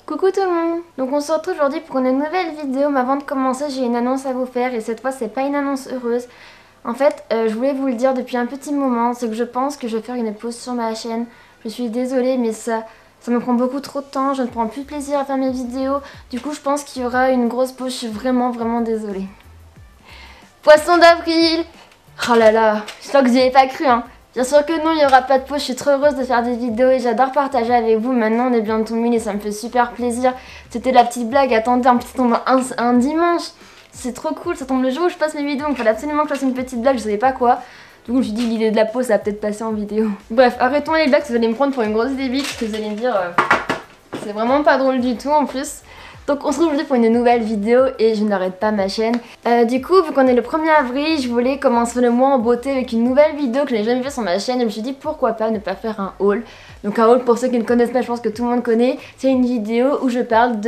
Coucou tout le monde. Donc on se retrouve aujourd'hui pour une nouvelle vidéo, mais avant de commencer j'ai une annonce à vous faire et cette fois c'est pas une annonce heureuse. En fait je voulais vous le dire depuis un petit moment, c'est que je pense que je vais faire une pause sur ma chaîne. Je suis désolée mais ça me prend beaucoup trop de temps, je ne prends plus plaisir à faire mes vidéos. Du coup je pense qu'il y aura une grosse pause, je suis vraiment désolée. Poisson d'avril. Oh là là, j'espère que vous n'y avez pas cru hein. Bien sûr que non, il n'y aura pas de pause, je suis trop heureuse de faire des vidéos et j'adore partager avec vous. Maintenant on est bientôt 1000 et ça me fait super plaisir. C'était la petite blague, attendez, en plus ça tombe un dimanche. C'est trop cool, ça tombe le jour où je passe mes vidéos, donc il fallait absolument que je fasse une petite blague, je savais pas quoi. Du coup je me suis dit l'idée de la pause ça va peut-être passer en vidéo. Bref, arrêtons les blagues, vous allez me prendre pour une grosse débile, parce que vous allez me dire c'est vraiment pas drôle du tout en plus. Donc on se retrouve aujourd'hui pour une nouvelle vidéo et je n'arrête pas ma chaîne. Du coup, vu qu'on est le 1er avril, je voulais commencer le mois en beauté avec une nouvelle vidéo que je n'ai jamais fait sur ma chaîne. Et je me suis dit pourquoi pas ne pas faire un haul. Donc un haul, pour ceux qui ne connaissent pas, je pense que tout le monde connaît. C'est une vidéo où je parle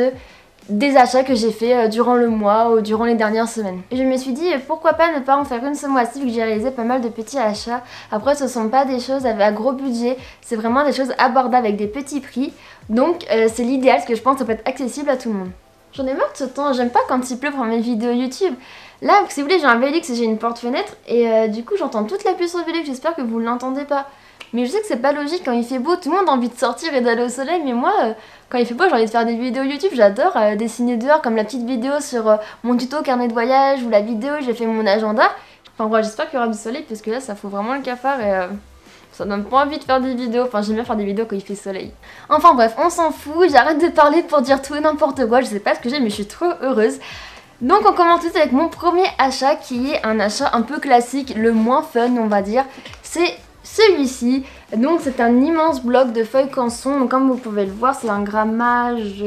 des achats que j'ai fait durant le mois ou durant les dernières semaines. Et je me suis dit pourquoi pas ne pas en faire une ce mois-ci vu que j'ai réalisé pas mal de petits achats. Après ce sont pas des choses avec un gros budget, c'est vraiment des choses abordables avec des petits prix. Donc c'est l'idéal parce que je pense que ça peut être accessible à tout le monde. J'en ai marre de ce temps, j'aime pas quand il pleut pour mes vidéos YouTube. Là, si vous voulez, j'ai un Velux et j'ai une porte-fenêtre et du coup j'entends toute la pluie sur le Velux, j'espère que vous ne l'entendez pas. Mais je sais que c'est pas logique, quand il fait beau, tout le monde a envie de sortir et d'aller au soleil, mais moi, quand il fait beau, j'ai envie de faire des vidéos YouTube, j'adore dessiner dehors, comme la petite vidéo sur mon tuto carnet de voyage ou la vidéo où j'ai fait mon agenda. Enfin bref, j'espère qu'il y aura du soleil parce que là, ça fout vraiment le cafard et ça donne pas envie de faire des vidéos, enfin j'aime bien faire des vidéos quand il fait soleil. Enfin bref, on s'en fout, j'arrête de parler pour dire tout et n'importe quoi, je sais pas ce que j'ai mais je suis trop heureuse. Donc on commence tout de suite avec mon premier achat qui est un achat un peu classique, le moins fun on va dire. C'est celui-ci, donc c'est un immense bloc de feuilles canson, donc comme vous pouvez le voir c'est un grammage...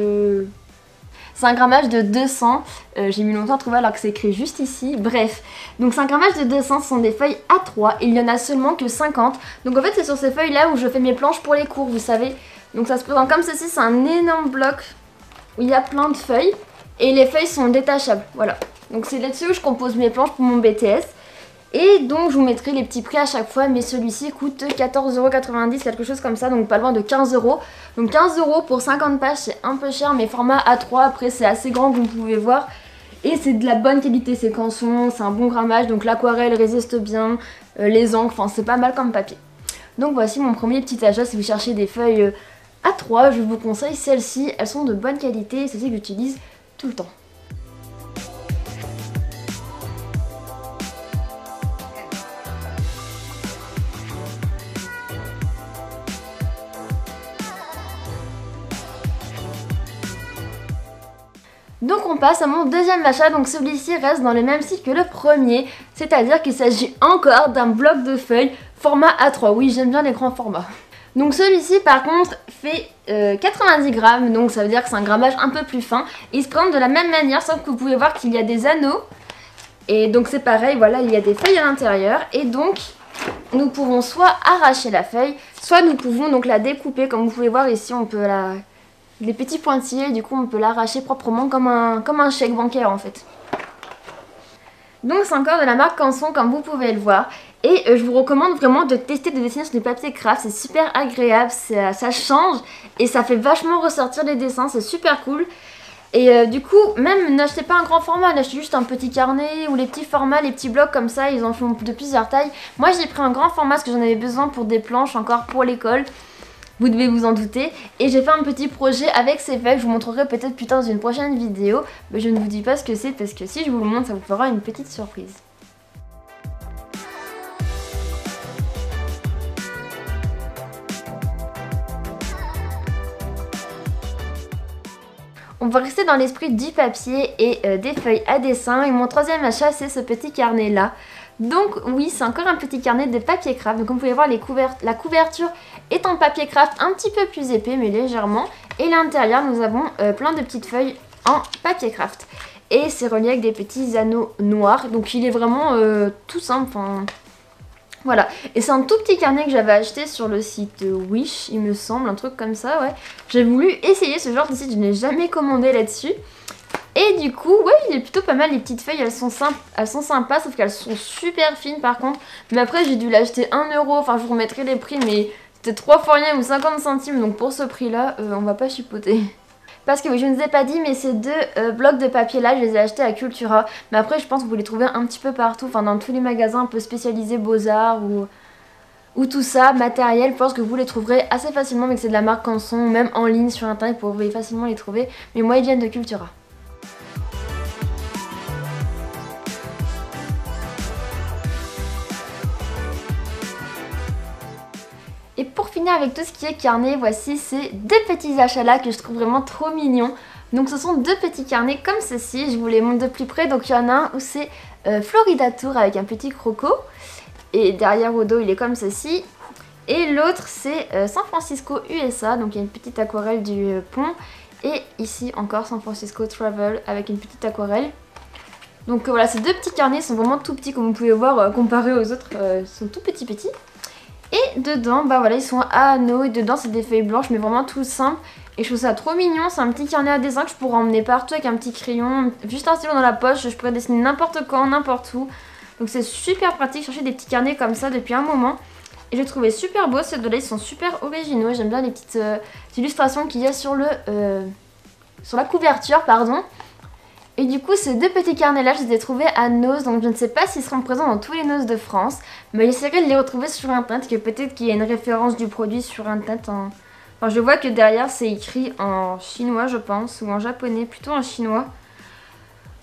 C'est un grammage de 200, j'ai mis longtemps à trouver alors que c'est écrit juste ici, bref. Donc c'est un grammage de 200, ce sont des feuilles A3, il n'y en a seulement que 50. Donc en fait c'est sur ces feuilles là où je fais mes planches pour les cours, vous savez. Donc ça se présente comme ceci, c'est un énorme bloc où il y a plein de feuilles et les feuilles sont détachables, voilà. Donc c'est là-dessus où je compose mes planches pour mon BTS. Et donc je vous mettrai les petits prix à chaque fois, mais celui-ci coûte 14,90 €, quelque chose comme ça, donc pas loin de 15 €. Donc 15 € pour 50 pages c'est un peu cher, mais format A3, après c'est assez grand comme vous pouvez voir. Et c'est de la bonne qualité, c'est canson, c'est un bon grammage, donc l'aquarelle résiste bien, les encres, enfin c'est pas mal comme papier. Donc voici mon premier petit achat, si vous cherchez des feuilles A3, je vous conseille celles-ci, elles sont de bonne qualité, c'est celles que j'utilise tout le temps. Donc on passe à mon deuxième achat, donc celui-ci reste dans le même style que le premier, c'est-à-dire qu'il s'agit encore d'un bloc de feuilles format A3, oui j'aime bien les grands formats. Donc celui-ci par contre fait 90 grammes, donc ça veut dire que c'est un grammage un peu plus fin, il se présente de la même manière sauf que vous pouvez voir qu'il y a des anneaux, et donc c'est pareil, voilà il y a des feuilles à l'intérieur, et donc nous pouvons soit arracher la feuille, soit nous pouvons donc la découper, comme vous pouvez voir ici on peut les petits pointillés, du coup on peut l'arracher proprement comme un chèque bancaire en fait. Donc c'est encore de la marque Canson comme vous pouvez le voir. Et je vous recommande vraiment de tester de dessiner sur du papier craft, c'est super agréable, ça change et ça fait vachement ressortir les dessins, c'est super cool. Et du coup, même n'achetez pas un grand format, n'achetez juste un petit carnet ou les petits formats, les petits blocs comme ça, ils en font de plusieurs tailles. Moi j'ai pris un grand format parce que j'en avais besoin pour des planches encore pour l'école. Vous devez vous en douter. Et j'ai fait un petit projet avec ces feuilles. Je vous montrerai peut-être plus tard dans une prochaine vidéo. Mais je ne vous dis pas ce que c'est parce que si je vous le montre, ça vous fera une petite surprise. On va rester dans l'esprit du papier et des feuilles à dessin. Et mon troisième achat, c'est ce petit carnet là. Donc oui, c'est encore un petit carnet de papier craft. Donc comme vous pouvez voir, la couverture est en papier craft un petit peu plus épais, mais légèrement. Et l'intérieur, nous avons plein de petites feuilles en papier craft. Et c'est relié avec des petits anneaux noirs. Donc il est vraiment tout simple. Enfin, voilà. Et c'est un tout petit carnet que j'avais acheté sur le site Wish, il me semble, un truc comme ça, ouais. J'ai voulu essayer ce genre de site, je n'ai jamais commandé là-dessus. Et du coup, ouais, il est plutôt pas mal, les petites feuilles, elles sont sympas, sauf qu'elles sont super fines par contre. Mais après, j'ai dû l'acheter 1 €, enfin je vous remettrai les prix, mais c'était 3 fois rien ou 50 centimes, donc pour ce prix-là, on va pas chipoter. Parce que oui, je ne vous ai pas dit, mais ces deux blocs de papier là, je les ai achetés à Cultura. Mais après, je pense que vous les trouvez un petit peu partout, enfin dans tous les magasins un peu spécialisés Beaux-Arts ou tout ça, matériel. Je pense que vous les trouverez assez facilement, mais que c'est de la marque Canson, même en ligne sur internet, vous pouvez facilement les trouver. Mais moi, ils viennent de Cultura. Et pour finir avec tout ce qui est carnet, voici ces deux petits achats là que je trouve vraiment trop mignons. Donc ce sont deux petits carnets comme ceci, je vous les montre de plus près. Donc il y en a un où c'est Florida Tour avec un petit croco. Et derrière au dos il est comme ceci. Et l'autre c'est San Francisco USA, donc il y a une petite aquarelle du pont. Et ici encore San Francisco Travel avec une petite aquarelle. Donc voilà, ces deux petits carnets sont vraiment tout petits comme vous pouvez voir comparés aux autres, ils sont tout petits. Et dedans, bah voilà, ils sont à anneaux et dedans c'est des feuilles blanches mais vraiment tout simple. Et je trouve ça trop mignon, c'est un petit carnet à dessin que je pourrais emmener partout avec un petit crayon, juste un stylo dans la poche, je pourrais dessiner n'importe quand, n'importe où. Donc c'est super pratique, chercher des petits carnets comme ça depuis un moment. Et je les trouvais super beaux, ces deux-là, ils sont super originaux, j'aime bien les petites illustrations qu'il y a sur la couverture, pardon. Et du coup, ces deux petits carnets-là, je les ai trouvés à Noz, donc je ne sais pas s'ils seront présents dans tous les Noz de France, mais j'essaierai de les retrouver sur internet, que peut-être qu'il y a une référence du produit sur internet. Enfin, je vois que derrière, c'est écrit en chinois, je pense, ou en japonais, plutôt en chinois.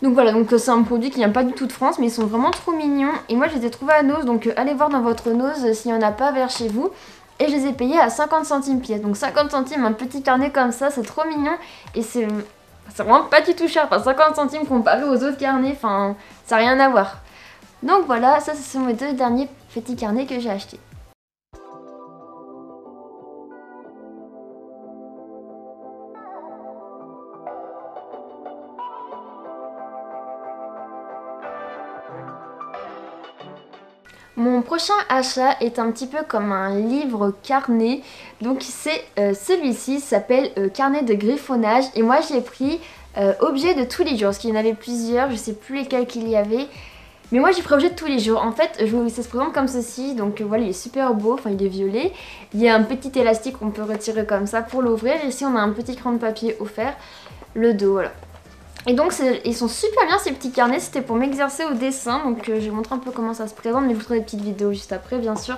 Donc voilà, donc c'est un produit qui vient pas du tout de France, mais ils sont vraiment trop mignons. Et moi, je les ai trouvés à Noz, donc allez voir dans votre Noz s'il n'y en a pas vers chez vous. Et je les ai payés à 50 centimes pièce, donc 50 centimes, un petit carnet comme ça, c'est trop mignon. Et c'est vraiment pas du tout cher, enfin 50 centimes comparé aux autres carnets, enfin ça n'a rien à voir. Donc voilà, ça ce sont mes deux derniers petits carnets que j'ai achetés. Mon prochain achat est un petit peu comme un livre carnet, donc c'est celui-ci, s'appelle Carnet de griffonnage et moi j'ai pris objet de tous les jours, parce qu'il y en avait plusieurs, je sais plus lesquels qu'il y avait, mais moi j'ai pris objet de tous les jours. En fait ça se présente comme ceci, donc voilà il est super beau, enfin il est violet, il y a un petit élastique qu'on peut retirer comme ça pour l'ouvrir, et ici on a un petit crayon de papier offert, le dos voilà. Et donc ils sont super bien ces petits carnets, c'était pour m'exercer au dessin, donc je vais vous montrer un peu comment ça se présente, mais vous trouverez des petites vidéos juste après bien sûr.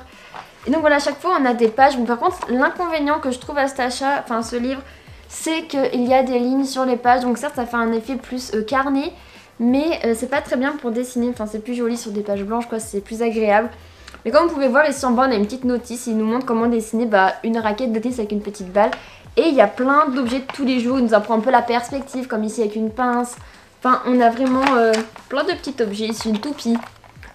Et donc voilà, à chaque fois on a des pages, bon, par contre l'inconvénient que je trouve à cet achat, enfin ce livre, c'est qu'il y a des lignes sur les pages, donc certes ça fait un effet plus carnet, mais c'est pas très bien pour dessiner, enfin c'est plus joli sur des pages blanches quoi, c'est plus agréable. Mais comme vous pouvez voir ici en bas on a une petite notice, il nous montre comment dessiner une raquette de tennis avec une petite balle. Et il y a plein d'objets de tous les jours, il nous apprend un peu la perspective, comme ici avec une pince. Enfin, on a vraiment plein de petits objets, ici une toupie.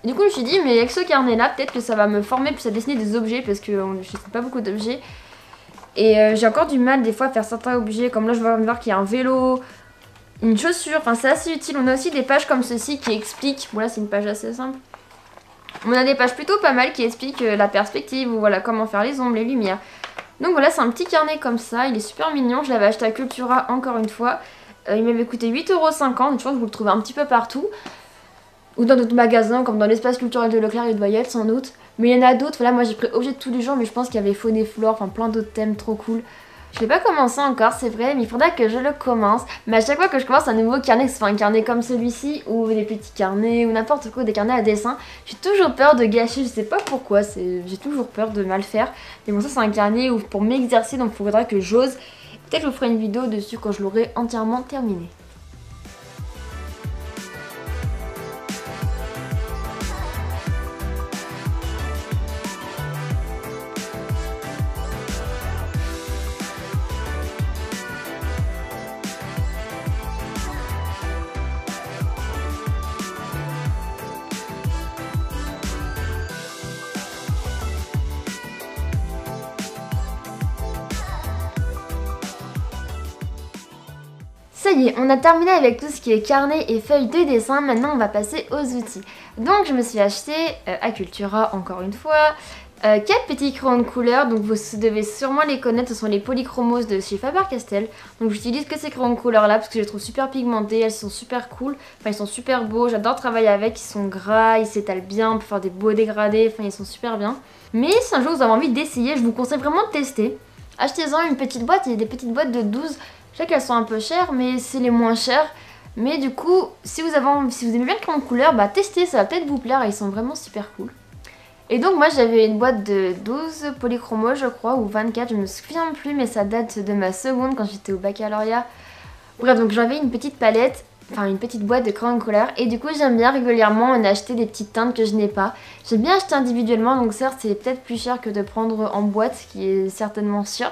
Et du coup, je me suis dit, mais avec ce carnet-là, peut-être que ça va me former plus à dessiner des objets, parce que je ne sais pas beaucoup d'objets. Et j'ai encore du mal des fois à faire certains objets, comme là je vais voir qu'il y a un vélo, une chaussure, enfin c'est assez utile. On a aussi des pages comme ceci qui expliquent, bon là c'est une page assez simple. On a des pages plutôt pas mal qui expliquent la perspective, ou voilà comment faire les ombres, les lumières. Donc voilà, c'est un petit carnet comme ça, il est super mignon, je l'avais acheté à Cultura encore une fois. Il m'avait coûté 8,50 €, je pense que vous le trouvez un petit peu partout. Ou dans d'autres magasins, comme dans l'espace culturel de Leclerc et de Bayette sans doute. Mais il y en a d'autres, voilà, moi j'ai pris objet de tous les jours, mais je pense qu'il y avait faune et flore, enfin plein d'autres thèmes trop cool. Je l'ai pas commencé encore, c'est vrai, mais il faudra que je le commence. Mais à chaque fois que je commence un nouveau carnet, que ce soit un carnet comme celui-ci, ou des petits carnets, ou n'importe quoi, des carnets à dessin, j'ai toujours peur de gâcher, je sais pas pourquoi, j'ai toujours peur de mal faire. Mais bon, ça c'est un carnet pour m'exercer, donc il faudra que j'ose. Peut-être que je vous ferai une vidéo dessus quand je l'aurai entièrement terminé. Ça y est, on a terminé avec tout ce qui est carnet et feuilles de dessin, maintenant on va passer aux outils. Donc je me suis acheté à Cultura encore une fois 4 petits crayons de couleur, donc vous devez sûrement les connaître, ce sont les Polychromos de chez Faber-Castell. Donc j'utilise que ces crayons de couleur là parce que je les trouve super pigmentés, elles sont super cool, enfin ils sont super beaux, j'adore travailler avec, ils sont gras, ils s'étalent bien, on peut faire des beaux dégradés, enfin ils sont super bien. Mais si un jour vous avez envie d'essayer, je vous conseille vraiment de tester. Achetez-en une petite boîte, il y a des petites boîtes de 12 Je sais qu'elles sont un peu chères, mais c'est les moins chères. Mais du coup, si vous aimez bien le crayon de couleur, bah testez, ça va peut-être vous plaire, ils sont vraiment super cool. Et donc moi j'avais une boîte de 12 polychromos je crois, ou 24, je me souviens plus, mais ça date de ma seconde quand j'étais au baccalauréat. Bref, donc j'avais une petite palette, enfin une petite boîte de crayons de couleur, et du coup j'aime bien régulièrement en acheter des petites teintes que je n'ai pas. J'aime bien acheter individuellement, donc certes c'est peut-être plus cher que de prendre en boîte, ce qui est certainement sûr.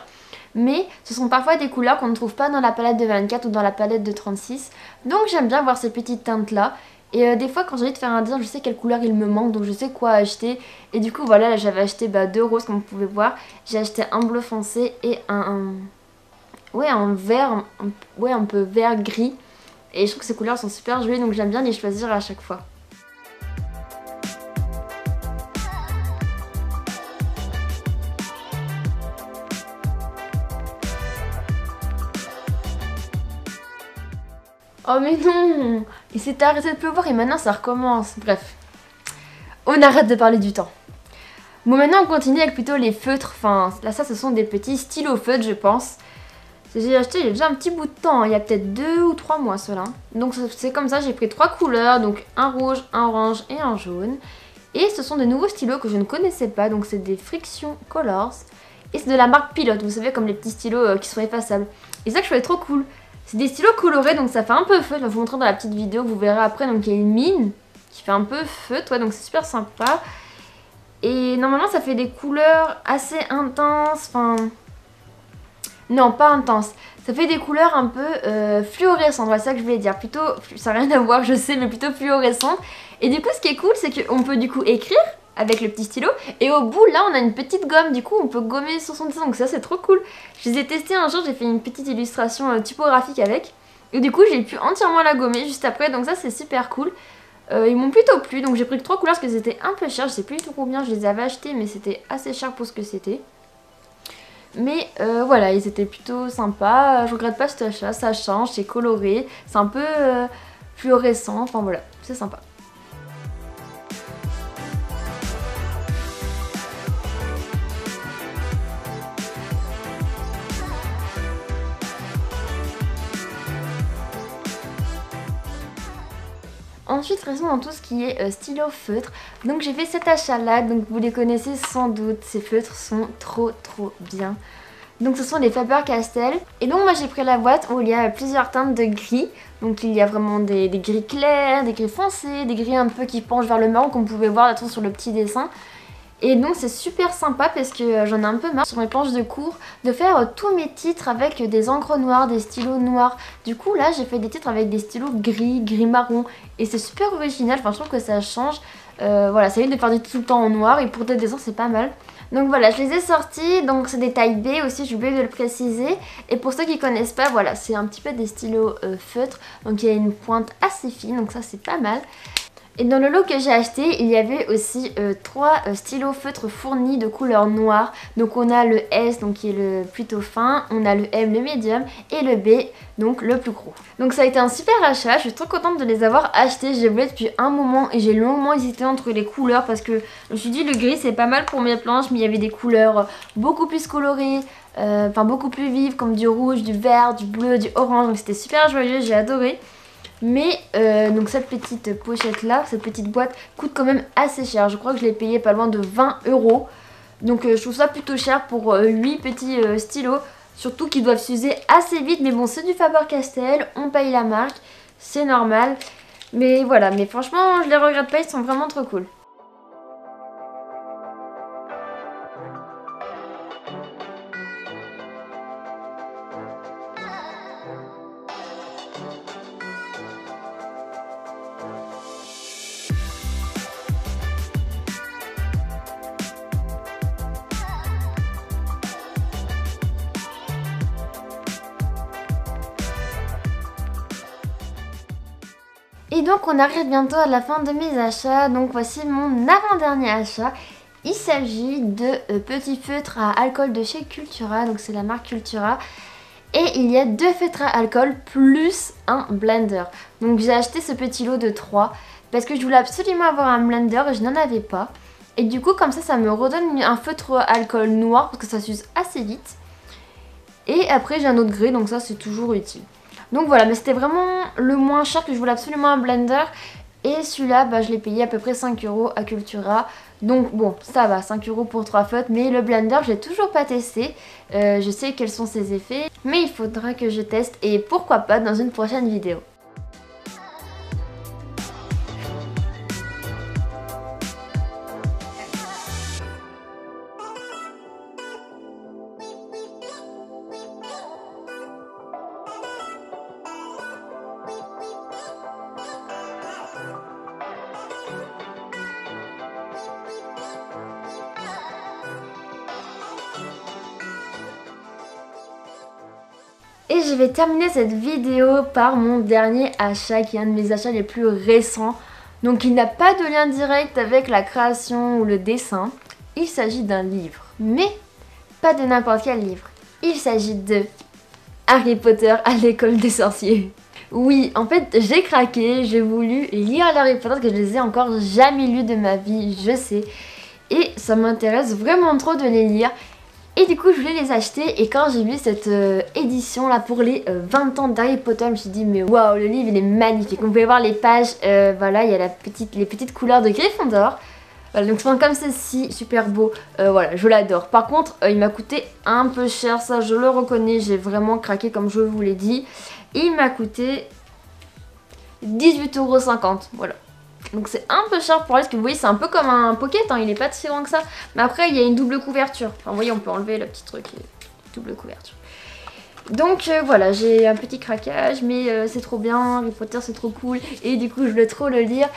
Mais ce sont parfois des couleurs qu'on ne trouve pas dans la palette de 24 ou dans la palette de 36. Donc j'aime bien voir ces petites teintes là. Et des fois quand j'ai envie de faire un design, je sais quelle couleur il me manque, donc je sais quoi acheter. Et du coup voilà, là j'avais acheté deux roses comme vous pouvez voir. J'ai acheté un bleu foncé et un vert, ouais un peu vert gris. Et je trouve que ces couleurs sont super jolies, donc j'aime bien les choisir à chaque fois. Oh mais non! Il s'était arrêté de pleuvoir et maintenant ça recommence. Bref, on arrête de parler du temps. Bon maintenant on continue avec plutôt les feutres. Enfin là ça ce sont des petits stylos feutres je pense. J'ai acheté il y a déjà un petit bout de temps, il y a peut-être 2 ou 3 mois cela. Donc c'est comme ça, j'ai pris 3 couleurs, donc un rouge, un orange et un jaune. Et ce sont de nouveaux stylos que je ne connaissais pas, donc c'est des Friction Colors. Et c'est de la marque Pilote, vous savez comme les petits stylos qui sont effaçables. Et ça que je trouvais trop cool. C'est des stylos colorés, donc ça fait un peu feutre. Je vais vous montrer dans la petite vidéo que vous verrez après. Donc il y a une mine qui fait un peu feutre, ouais, donc c'est super sympa. Et normalement ça fait des couleurs assez intenses, enfin... Non, pas intenses. Ça fait des couleurs un peu fluorescentes, voilà, c'est ça que je voulais dire. Plutôt, ça n'a rien à voir, je sais, mais plutôt fluorescentes. Et du coup, ce qui est cool, c'est qu'on peut du coup écrire avec le petit stylo. Et au bout, là, on a une petite gomme. Du coup, on peut gommer sur son dessin. Donc ça, c'est trop cool. Je les ai testés un jour, j'ai fait une petite illustration typographique avec. Et du coup, j'ai pu entièrement la gommer juste après. Donc ça, c'est super cool. Ils m'ont plutôt plu. Donc j'ai pris que 3 couleurs parce que c'était un peu cher. Je sais plus du tout combien je les avais achetés, mais c'était assez cher pour ce que c'était. Mais voilà, ils étaient plutôt sympas, je regrette pas cet achat, ça change, c'est coloré, c'est un peu fluorescent, enfin voilà, c'est sympa. Ensuite, restons dans tout ce qui est stylo feutre. Donc j'ai fait cet achat là, donc vous les connaissez sans doute, ces feutres sont trop bien. Donc ce sont les Faber-Castell. Et donc moi j'ai pris la boîte où il y a plusieurs teintes de gris. Donc il y a vraiment des gris clairs, des gris foncés, des gris un peu qui penchent vers le marron comme vous pouvez voir là sur le petit dessin. Et donc c'est super sympa parce que j'en ai un peu marre sur mes planches de cours de faire tous mes titres avec des encres noires, des stylos noirs. Du coup là j'ai fait des titres avec des stylos gris, gris marron et c'est super original, enfin je trouve que ça change. Voilà, ça évite de faire des titres tout le temps en noir et pour des dessins c'est pas mal. Donc voilà, je les ai sortis, donc c'est des tailles B aussi, j'ai oublié de le préciser. Et pour ceux qui connaissent pas, voilà, c'est un petit peu des stylos feutres, donc il y a une pointe assez fine, donc ça c'est pas mal. Et dans le lot que j'ai acheté, il y avait aussi 3 stylos feutres fournis de couleur noire. Donc on a le S, donc qui est le plutôt fin, on a le M, le médium, et le B, donc le plus gros. Donc ça a été un super achat, je suis trop contente de les avoir achetés. J'ai voulu depuis un moment et j'ai longuement hésité entre les couleurs parce que je me suis dit le gris c'est pas mal pour mes planches, mais il y avait des couleurs beaucoup plus colorées, enfin beaucoup plus vives comme du rouge, du vert, du bleu, du orange. Donc c'était super joyeux, j'ai adoré. Mais donc cette petite pochette là, cette petite boîte coûte quand même assez cher. Je crois que je l'ai payé pas loin de 20 €. Donc je trouve ça plutôt cher pour 8 petits stylos. Surtout qu'ils doivent s'user assez vite. Mais bon, c'est du Faber-Castell, on paye la marque, c'est normal. Mais voilà, mais franchement je les regrette pas, ils sont vraiment trop cool. Et donc on arrive bientôt à la fin de mes achats, donc voici mon avant-dernier achat. Il s'agit de petits feutres à alcool de chez Cultura, donc c'est la marque Cultura. Et il y a 2 feutres à alcool plus un blender. Donc j'ai acheté ce petit lot de 3 parce que je voulais absolument avoir un blender et je n'en avais pas. Et du coup comme ça me redonne un feutre à alcool noir parce que ça s'use assez vite. Et après j'ai un autre grès, donc ça c'est toujours utile. Donc voilà, mais c'était vraiment le moins cher que je voulais absolument un blender. Et celui-là, bah, je l'ai payé à peu près 5 € à Cultura. Donc bon, ça va, 5 € pour 3 feutres. Mais le blender, je l'ai toujours pas testé. Je sais quels sont ses effets. Mais il faudra que je teste. Et pourquoi pas dans une prochaine vidéo. Et je vais terminer cette vidéo par mon dernier achat qui est un de mes achats les plus récents. Donc il n'a pas de lien direct avec la création ou le dessin. Il s'agit d'un livre, mais pas de n'importe quel livre. Il s'agit de Harry Potter à l'école des sorciers. Oui, en fait j'ai craqué, j'ai voulu lire les Harry Potter que je les ai encore jamais lus de ma vie, je sais. Et ça m'intéresse vraiment trop de les lire. Et du coup je voulais les acheter et quand j'ai vu cette édition là pour les 20 ans d'Harry Potter, je me suis dit mais waouh, le livre il est magnifique. Vous pouvez voir les pages, voilà, il y a les petites couleurs de Gryffondor. Voilà, donc c'est comme ceci, super beau, voilà, je l'adore. Par contre, il m'a coûté un peu cher, ça je le reconnais, j'ai vraiment craqué comme je vous l'ai dit. Il m'a coûté 18,50 €, voilà. Donc c'est un peu cher pour elle, parce que vous voyez c'est un peu comme un pocket, hein, il est pas si grand que ça. Mais après il y a une double couverture, enfin vous voyez on peut enlever le petit truc, double couverture. Donc voilà, j'ai un petit craquage, mais c'est trop bien, Harry Potter c'est trop cool. Et du coup je voulais trop le lire.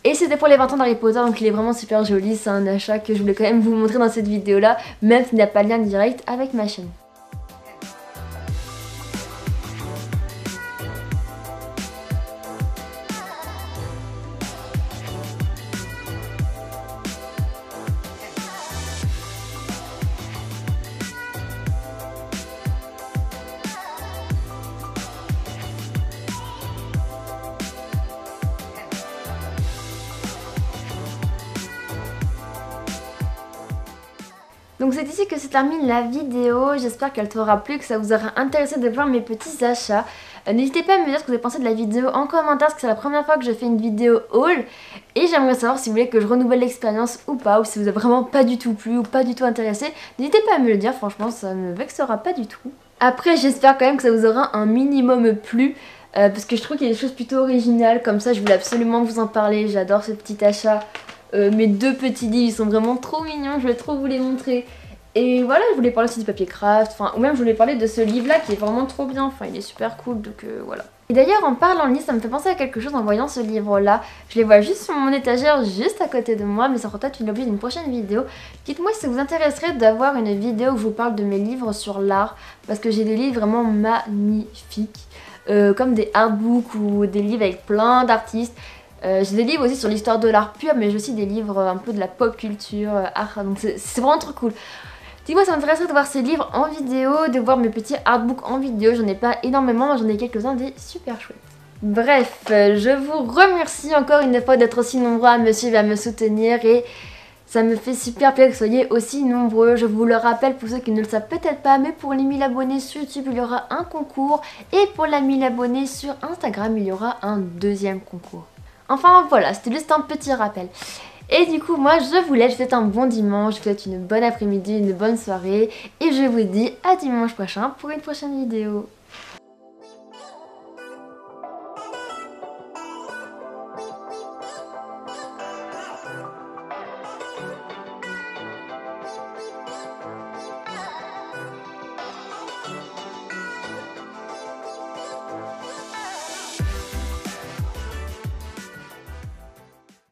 Et c'était pour les 20 ans d'Harry Potter, donc il est vraiment super joli, c'est un achat que je voulais quand même vous montrer dans cette vidéo là, même s'il n'y a pas de lien direct avec ma chaîne. Donc c'est ici que se termine la vidéo, j'espère qu'elle t'aura plu, que ça vous aura intéressé de voir mes petits achats. N'hésitez pas à me dire ce que vous avez pensé de la vidéo en commentaire, parce que c'est la première fois que je fais une vidéo haul. Et j'aimerais savoir si vous voulez que je renouvelle l'expérience ou pas, ou si vous avez vraiment pas du tout plu ou pas du tout intéressé. N'hésitez pas à me le dire, franchement ça me vexera pas du tout. Après j'espère quand même que ça vous aura un minimum plu. Parce que je trouve qu'il y a des choses plutôt originales, comme ça je voulais absolument vous en parler, j'adore ce petit achat. Mes deux petits livres, ils sont vraiment trop mignons, je vais trop vous les montrer. Et voilà, je voulais parler aussi du papier craft, enfin, ou même je voulais parler de ce livre-là qui est vraiment trop bien, enfin, il est super cool, donc voilà. Et d'ailleurs, en parlant de livre, ça me fait penser à quelque chose en voyant ce livre-là. Je les vois juste sur mon étagère, juste à côté de moi, mais ça sera peut-être l'objet d'une prochaine vidéo. Dites-moi si ça vous intéresserait d'avoir une vidéo où je vous parle de mes livres sur l'art, parce que j'ai des livres vraiment magnifiques, comme des artbooks ou des livres avec plein d'artistes. J'ai des livres aussi sur l'histoire de l'art pur, mais j'ai aussi des livres un peu de la pop culture, art, donc c'est vraiment trop cool. Dis-moi, ça m'intéresserait de voir ces livres en vidéo, de voir mes petits artbooks en vidéo, j'en ai pas énormément, mais j'en ai quelques-uns des super chouettes. Bref, je vous remercie encore une fois d'être aussi nombreux à me suivre et à me soutenir, et ça me fait super plaisir que vous soyez aussi nombreux. Je vous le rappelle pour ceux qui ne le savent peut-être pas, mais pour les 1000 abonnés sur YouTube, il y aura un concours, et pour les 1000 abonnés sur Instagram, il y aura un deuxième concours. Enfin voilà, c'était juste un petit rappel. Et du coup moi je vous laisse, je vous souhaite un bon dimanche, je vous souhaite une bonne après-midi, une bonne soirée. Et je vous dis à dimanche prochain pour une prochaine vidéo.